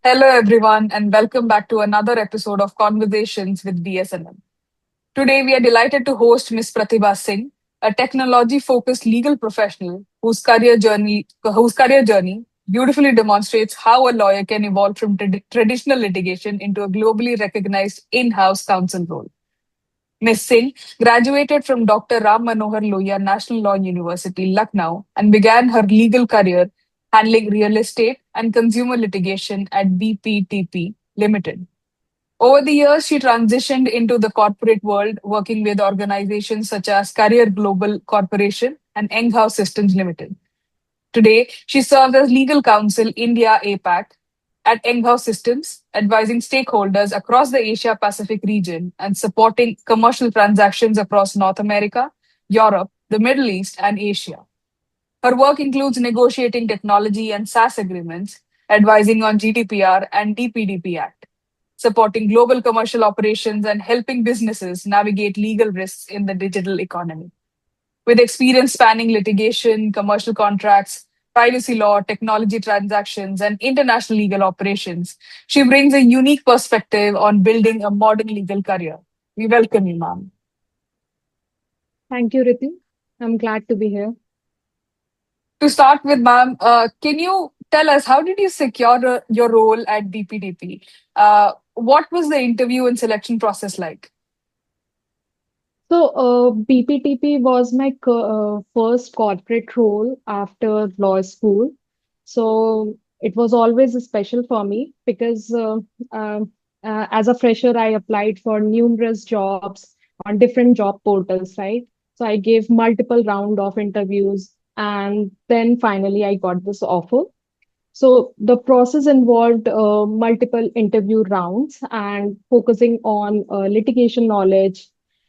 Hello, everyone, and welcome back to another episode of Conversations with BSNL. Today, we are delighted to host Ms. Pratibha Singh, a technology-focused legal professional whose career journey beautifully demonstrates how a lawyer can evolve from traditional litigation into a globally recognized in-house counsel role. Ms. Singh graduated from Dr. Ram Manohar Lohiya National Law University, Lucknow, and began her legal career handling real estate and consumer litigation at BPTP Ltd. Over the years, she transitioned into the corporate world, working with organizations such as Career Global Corporation and Enghouse Systems Limited. Today, she serves as legal counsel India APAC at Enghouse Systems, advising stakeholders across the Asia Pacific region and supporting commercial transactions across North America, Europe, the Middle East, and Asia. Her work includes negotiating technology and SaaS agreements, advising on GDPR and DPDP Act, supporting global commercial operations, and helping businesses navigate legal risks in the digital economy. With experience spanning litigation, commercial contracts, privacy law, technology transactions, and international legal operations, she brings a unique perspective on building a modern legal career. We welcome you, ma'am. Thank you, Riti. I'm glad to be here. To start with, ma'am, can you tell us how did you secure your role at BPDP? What was the interview and selection process like? BPTP was my first corporate role after law school. So, it was always special for me because as a fresher, I applied for numerous jobs on different job portals, right? So, I gave multiple round of interviews, and then finally I got this offer. So the process involved multiple interview rounds and focusing on litigation knowledge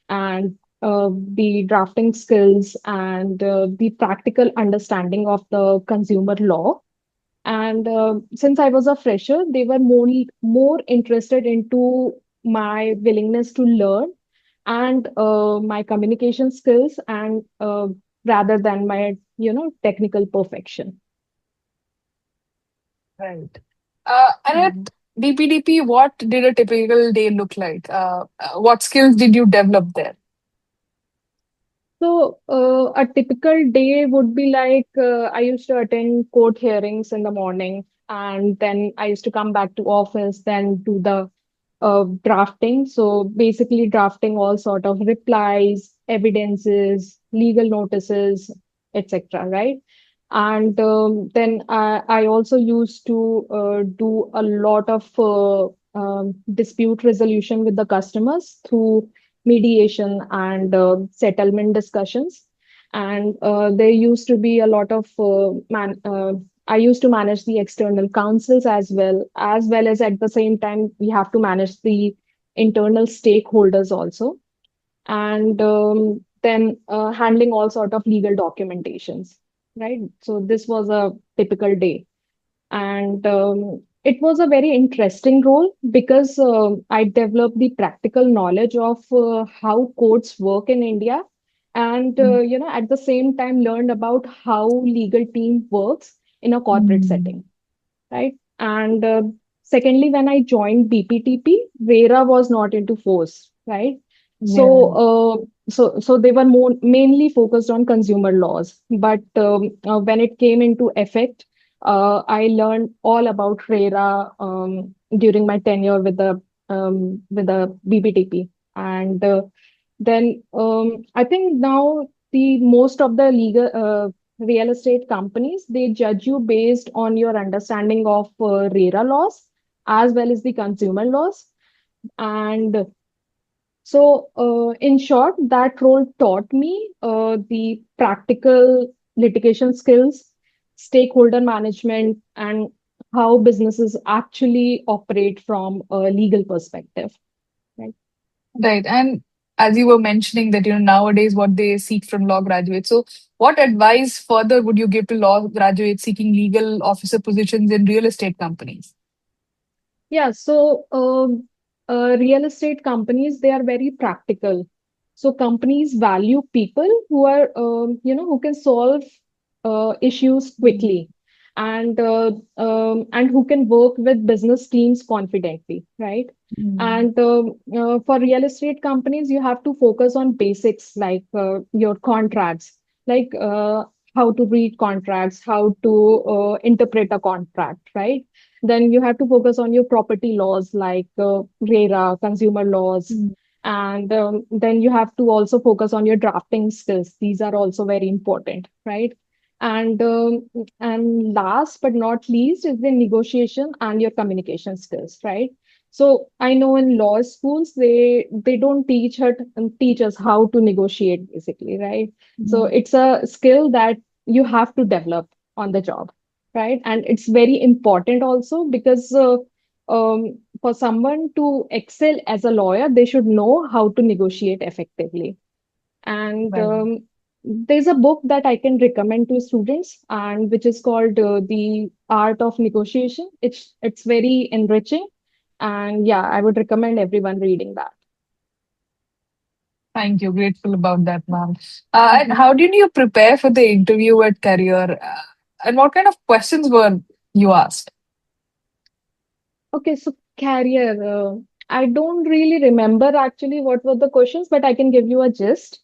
and the drafting skills and the practical understanding of the consumer law. And since I was a fresher, they were more interested into my willingness to learn and my communication skills and rather than my technical perfection. Right. And at BPDP, what did a typical day look like? What skills did you develop there? A typical day would be like I used to attend court hearings in the morning, and then I used to come back to office, then do the drafting. So basically, drafting all sort of replies, evidences, legal notices, etc. Right? And then I also used to do a lot of dispute resolution with the customers through mediation and settlement discussions. And there used to be a lot of I used to manage the external counsels as well as at the same time we have to manage the internal stakeholders also, and then handling all sort of legal documentations. Right. So this was a typical day, and it was a very interesting role because I developed the practical knowledge of how courts work in India, and at the same time learned about how legal team works in a corporate Mm. setting, right? And secondly, when I joined BPTP, RERA was not into force, right? Yeah. So they were more mainly focused on consumer laws. But when it came into effect, I learned all about RERA during my tenure with the BPTP, and then I think now the most of the legal real estate companies, they judge you based on your understanding of RERA laws as well as the consumer laws. And so, in short, that role taught me the practical litigation skills, stakeholder management, and how businesses actually operate from a legal perspective. Right. Right. And as you were mentioning that, nowadays what they seek from law graduates. So what advice further would you give to law graduates seeking legal officer positions in real estate companies? Yeah, so real estate companies, they are very practical. So companies value people who are, who can solve issues quickly. and who can work with business teams confidently, right? Mm. And for real estate companies, you have to focus on basics like your contracts, like how to read contracts, how to interpret a contract, right? Then you have to focus on your property laws like RERA, consumer laws. Mm. And then you have to also focus on your drafting skills. These are also very important, right? And last but not least is the negotiation and your communication skills, right? So I know in law schools they don't teach us how to negotiate basically, right? So Mm. it's a skill that you have to develop on the job, right? And it's very important also because for someone to excel as a lawyer, they should know how to negotiate effectively. And Well, there's a book that I can recommend to students, and which is called The Art of Negotiation. It's very enriching, and yeah, I would recommend everyone reading that. thank you. Grateful about that, ma'am. And Mhm. how did you prepare for the interview at Career? And what kind of questions were you asked? Okay, so career. I don't really remember actually what were the questions, but I can give you a gist.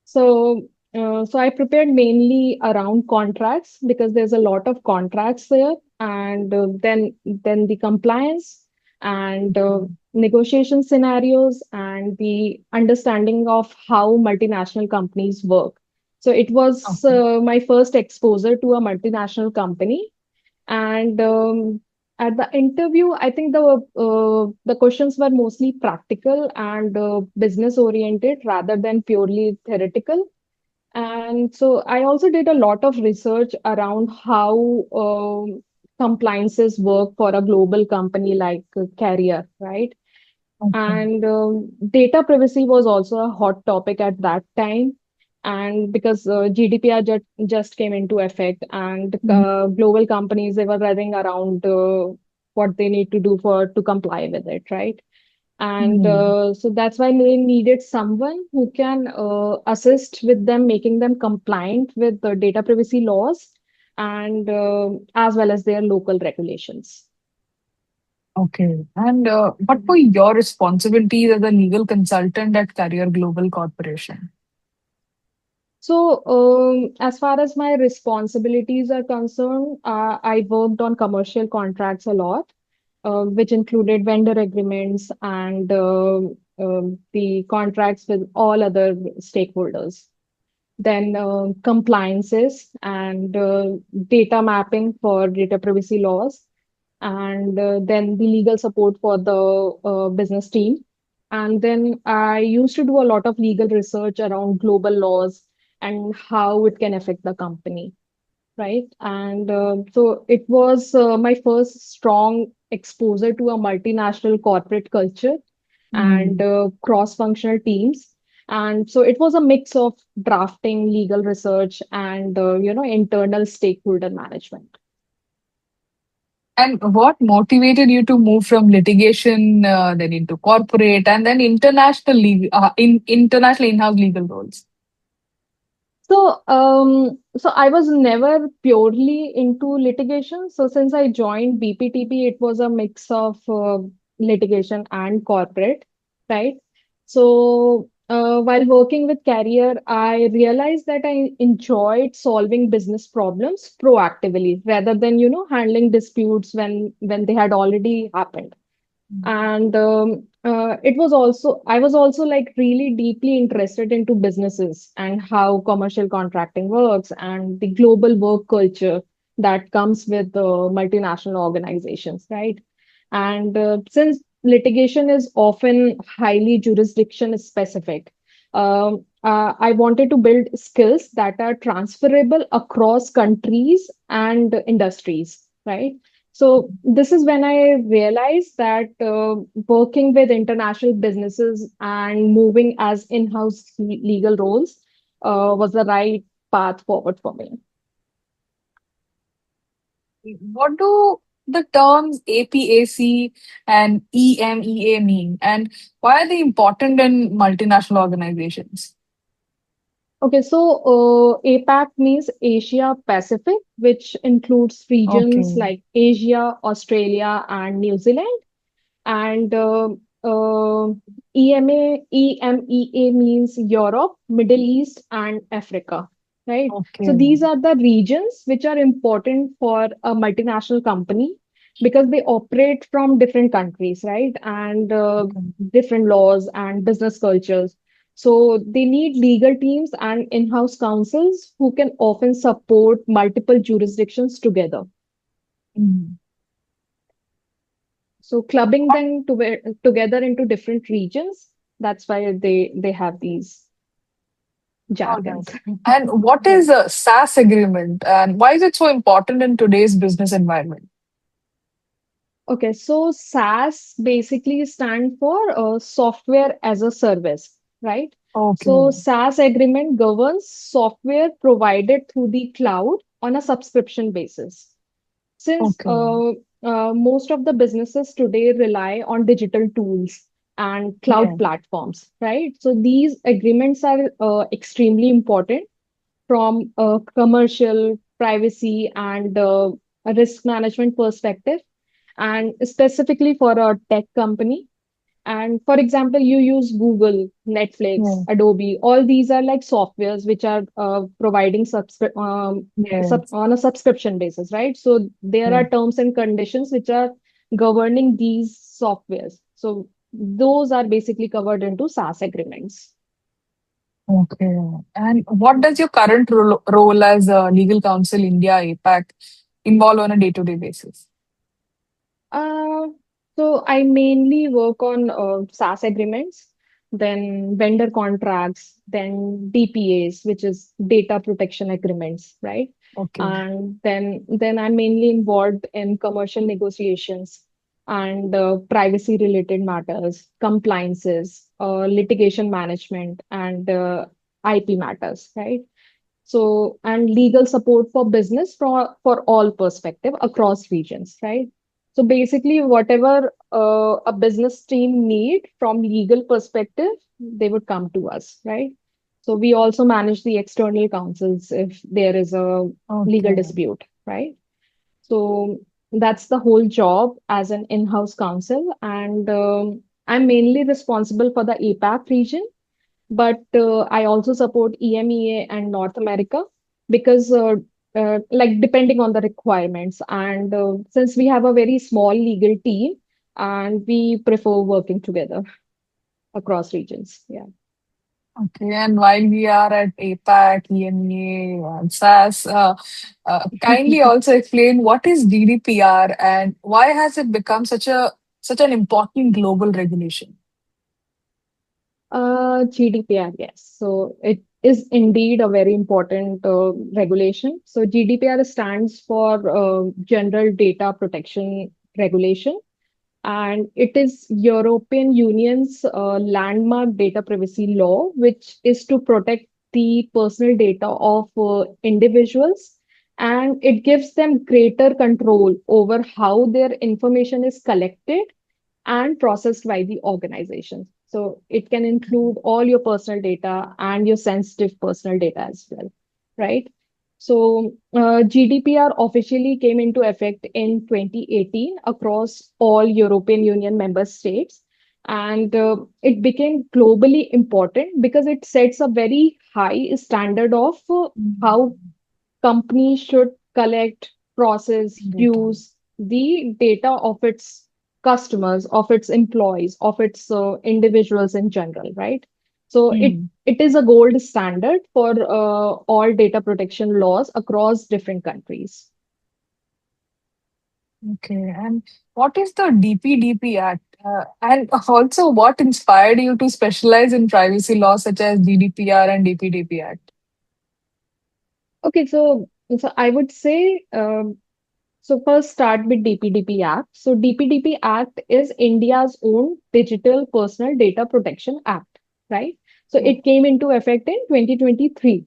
So I prepared mainly around contracts because there's a lot of contracts there, and then the compliance and Mm. negotiation scenarios and the understanding of how multinational companies work. So it was Okay. my first exposure to a multinational company, and at the interview, I think the questions were mostly practical and business oriented rather than purely theoretical. And so I also did a lot of research around how compliances work for a global company like Carrier, right? Okay. And data privacy was also a hot topic at that time. And because GDPR just came into effect, and Mm. global companies, they were running around what they need to do for to comply with it, right? And Mm. so that's why they needed someone who can assist with them, making them compliant with the data privacy laws and as well as their local regulations. Okay. And what were Mhm. your responsibilities as a legal consultant at Career Global Corporation? So, as far as my responsibilities are concerned, I worked on commercial contracts a lot, which included vendor agreements and the contracts with all other stakeholders. Then compliances and data mapping for data privacy laws, and then the legal support for the business team. And then I used to do a lot of legal research around global laws and how it can affect the company, right? And so it was my first strong exposure to a multinational corporate culture and Mm. cross-functional teams. And so it was a mix of drafting, legal research, and internal stakeholder management. And what motivated you to move from litigation, then into corporate, and then international in-house legal roles? So I was never purely into litigation. So since I joined BPTP, it was a mix of litigation and corporate, right? So while working with Carrier, I realized that I enjoyed solving business problems proactively rather than, handling disputes when they had already happened. And it was also I was also like really deeply interested into businesses and how commercial contracting works and the global work culture that comes with multinational organizations, right? And since litigation is often highly jurisdiction specific, I wanted to build skills that are transferable across countries and industries, right? So this is when I realized that working with international businesses and moving as in-house legal roles was the right path forward for me. What do the terms APAC and EMEA mean, and why are they important in multinational organizations? Okay, so APAC means Asia Pacific, which includes regions Okay. like Asia, Australia, and New Zealand. And EMEA means Europe, Middle East, and Africa, right? So Okay. these are the regions which are important for a multinational company because they operate from different countries, right? And Okay. different laws and business cultures. So they need legal teams and in-house counsels who can often support multiple jurisdictions together. Mm. So clubbing them together into different regions, that's why they have these All right. jargons. And what Yeah. is a SaaS agreement and why is it so important in today's business environment? Okay, so SaaS basically stand for software as a service, right? So Okay. SaaS agreement governs software provided through the cloud on a subscription basis. Since Okay. most of the businesses today rely on digital tools and cloud Yeah. platforms, right? So these agreements are extremely important from a commercial, privacy, and a risk management perspective, and specifically for a tech company. And for example, you use Google, Netflix, Yeah. Adobe, all these are like softwares which are providing Yes. on a subscription basis, right? So there Yeah. are terms and conditions which are governing these softwares. So those are basically covered into SaaS agreements. Okay. And what does your current role as legal counsel India APAC involve on a day-to-day basis? Uh, so I mainly work on SaaS agreements, then vendor contracts, then DPAs, which is data protection agreements, right? Okay. And then I'm mainly involved in commercial negotiations and privacy related matters, compliances, litigation management, and IP matters, right? So, and legal support for business for all perspective across regions, right? So basically, whatever a business team need from legal perspective, they would come to us, right? So we also manage the external counsels if there is a legal Okay. dispute, right? So that's the whole job as an in-house counsel, and I'm mainly responsible for the APAC region, but I also support EMEA and North America because, like, depending on the requirements. And since we have a very small legal team, and we prefer working together across regions. Yeah. Okay. And while we are at APAC, EMEA, and SaaS, kindly also explain what is GDPR and why has it become such an important global regulation? GDPR, yes. So it is indeed a very important regulation. So GDPR stands for General Data Protection Regulation, and it is European Union's landmark data privacy law, which is to protect the personal data of individuals, and it gives them greater control over how their information is collected and processed by the organization. So it can include all your personal data and your sensitive personal data as well, right? So GDPR officially came into effect in 2018 across all European Union member states. And it became globally important because it sets a very high standard of how Mm. companies should collect, process, Data. use the data of its customers, of its employees, of its individuals in general, right? So Mm. it is a gold standard for all data protection laws across different countries. Okay. And what is the DPDP Act? And also, what inspired you to specialize in privacy laws such as GDPR and DPDP Act? Okay, so I would say so first start with DPDP Act. So DPDP Act is India's own Digital Personal Data Protection Act, right? So Yeah. it came into effect in 2023,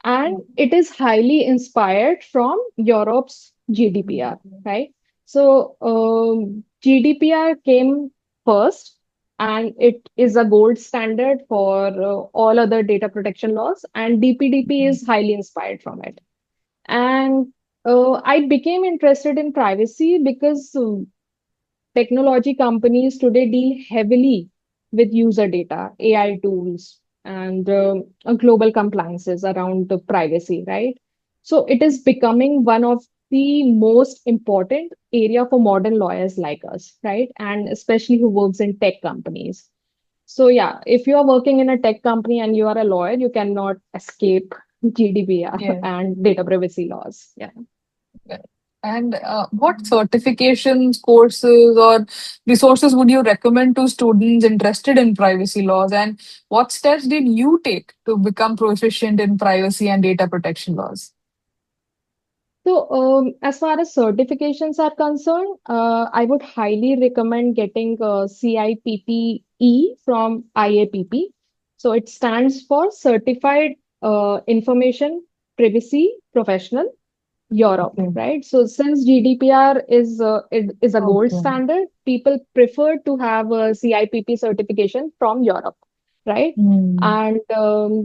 and it is highly inspired from Europe's GDPR, right? So GDPR came first, and it is a gold standard for all other data protection laws, and DPDP Mhm. is highly inspired from it. And I became interested in privacy because technology companies today deal heavily with user data, AI tools, and global compliances around the privacy, right? So it is becoming one of the most important area for modern lawyers like us, right? And especially who works in tech companies. So yeah, if you are working in a tech company and you are a lawyer, you cannot escape GDPR Yeah. and data privacy laws. Yeah. Yeah. And what certifications, courses, or resources would you recommend to students interested in privacy laws? And what steps did you take to become proficient in privacy and data protection laws? So, as far as certifications are concerned, I would highly recommend getting CIPPE from IAPP. So, it stands for Certified Information Privacy Professional Europe, Okay. right? So, since GDPR is a gold Okay. standard, people prefer to have a CIPP certification from Europe, right? Hmm. And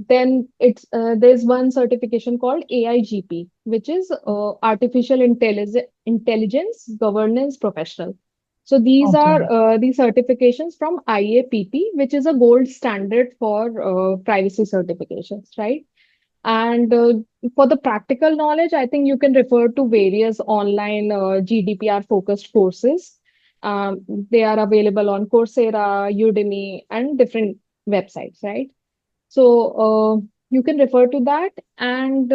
then there's one certification called AIGP, which is Intelligence Governance Professional. So these are Okay. the certifications from IAPP, which is a gold standard for privacy certifications, right? And for the practical knowledge, I think you can refer to various online GDPR focused courses. They are available on Coursera, Udemy, and different websites, right? So you can refer to that. And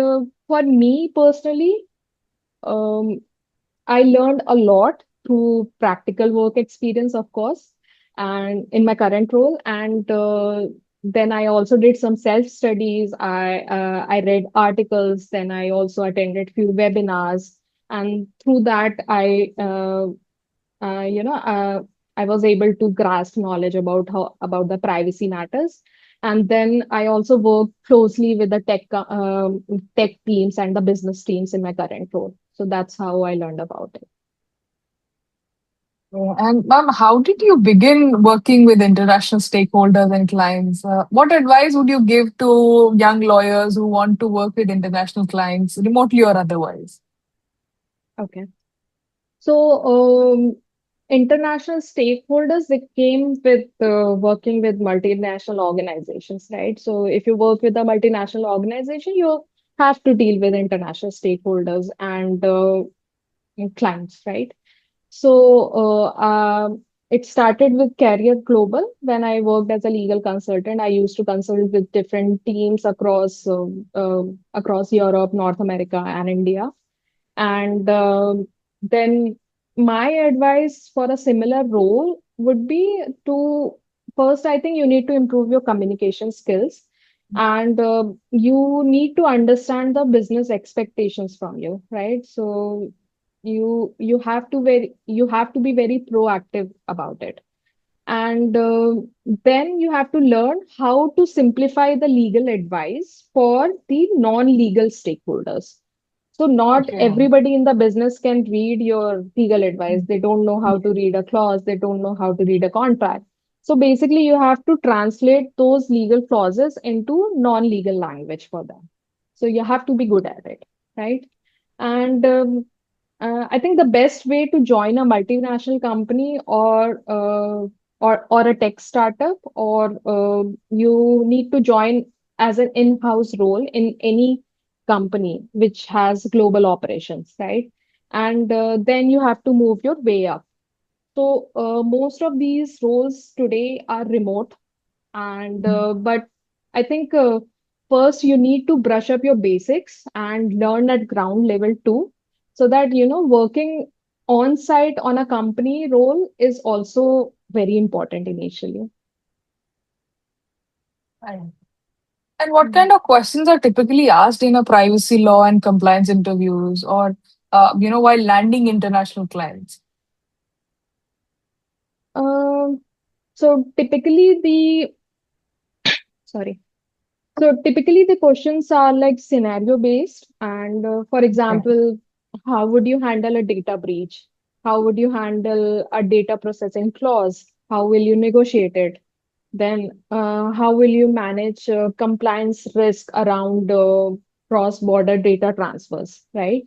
for me personally, um, I learned a lot through practical work experience, of course, and in my current role. And then I also did some self studies. I read articles. Then I also attended few webinars, and through that uh, you know uh, I was able to grasp knowledge about how about the privacy matters. And then I also work closely with the tech teams and the business teams in my current role. So that's how I learned about it. And ma'am, how did you begin working with international stakeholders and clients? What advice would you give to young lawyers who want to work with international clients, remotely or otherwise? Okay. So, international stakeholders, they came with working with multinational organizations, right? So, if you work with a multinational organization, you have to deal with international stakeholders and clients, right? So, it started with Career Global. When I worked as a legal consultant, I used to consult with different teams across Europe, North America, and India. And then my advice for a similar role would be to first, I think you need to improve your communication skills, and you need to understand the business expectations from you, right? So you have to be very proactive about it. And then you have to learn how to simplify the legal advice for the non-legal stakeholders. So not Okay. everybody in the business can read your legal advice. They don't know how Yeah. to read a clause. They don't know how to read a contract. So basically, you have to translate those legal clauses into non-legal language for them. So you have to be good at it, right? And I think the best way to join a multinational company or a tech startup, or you need to join as an in-house role in any company which has global operations, right? And then you have to move your way up. So most of these roles today are remote, and but I think first you need to brush up your basics and learn at ground level too, so that working on site on a company role is also very important initially. Right. And what Mm. kind of questions are typically asked in a privacy law and compliance interviews or, while landing international clients? Um, so typically the sorry. So typically the questions are like scenario based, and for Okay. example, how would you handle a data breach? How would you handle a data processing clause? How will you negotiate it? Then, how will you manage compliance risk around cross-border data transfers, right?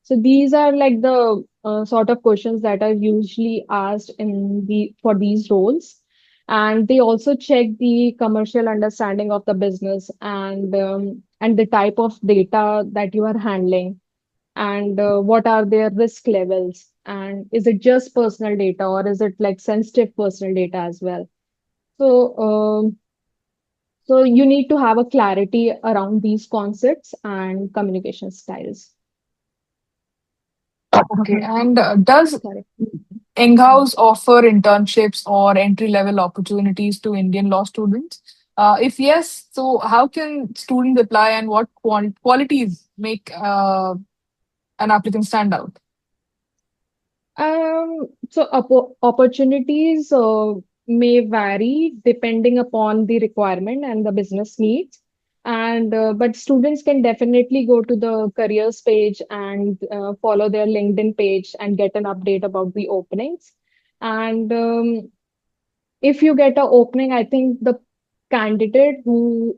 So these are like the sort of questions that are usually asked in the for these roles. And they also check the commercial understanding of the business and the type of data that you are handling and what are their risk levels and is it just personal data or is it like sensitive personal data as well? So, so you need to have a clarity around these concepts and communication styles. Okay. And does Correct. Enghouse offer internships or entry level opportunities to Indian law students? If yes, so how can students apply and what qualities make an applicant stand out? So opportunities may vary depending upon the requirement and the business needs. And but students can definitely go to the careers page and follow their LinkedIn page and get an update about the openings. And if you get an opening, I think the candidate who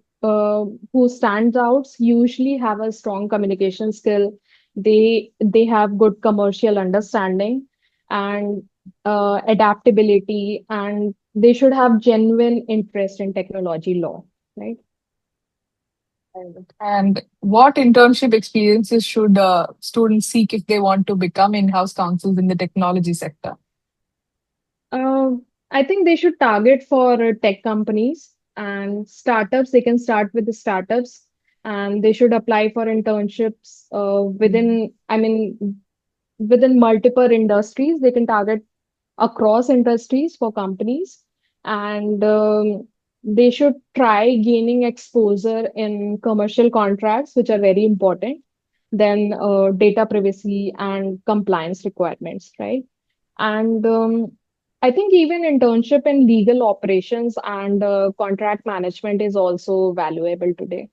stands out usually have a strong communication skill. They have good commercial understanding and adaptability, and they should have genuine interest in technology law, right? And what internship experiences should students seek if they want to become in-house counsels in the technology sector? Uh, I think they should target for tech companies and startups. They can start with the startups and they should apply for internships within multiple industries. They can target across industries for companies and they should try gaining exposure in commercial contracts, which are very important, then data privacy and compliance requirements, right? And I think even internship in legal operations and contract management is also valuable today.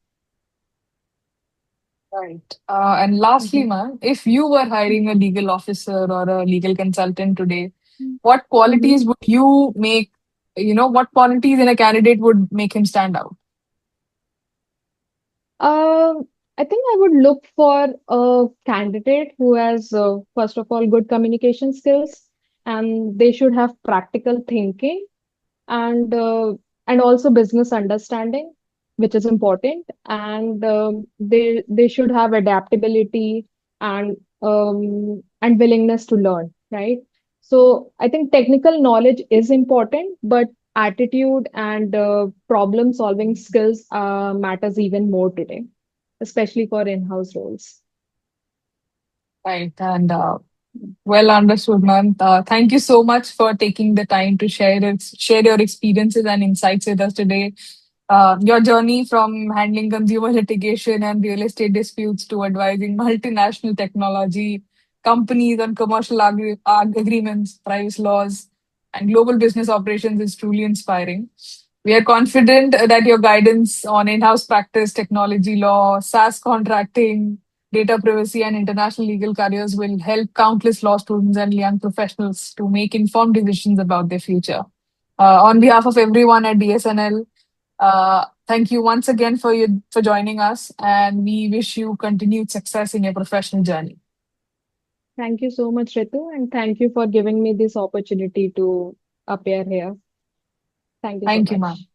Right. And lastly, Mhm. ma'am, if you were hiring a legal officer or a legal consultant today, what Mhm. qualities would you make, what qualities in a candidate would make him stand out? Um, I think I would look for a candidate who has, first of all, good communication skills, and they should have practical thinking and also business understanding, which is important. And they should have adaptability and willingness to learn, right? So I think technical knowledge is important, but attitude and problem solving skills matters even more today, especially for in-house roles. Right. And well understood, ma'am. Thank you so much for taking the time to share your experiences and insights with us today. Your journey from handling consumer litigation and real estate disputes to advising multinational technology companies on commercial agreements, privacy laws, and global business operations is truly inspiring. We are confident that your guidance on in-house practice, technology law, SaaS contracting, data privacy, and international legal careers will help countless law students and young professionals to make informed decisions about their future. On behalf of everyone at DSNL, thank you once again for joining us, and we wish you continued success in your professional journey. Thank you so much, Ritu, and thank you for giving me this opportunity to appear here. Thank you so Thank you, ma'am. much.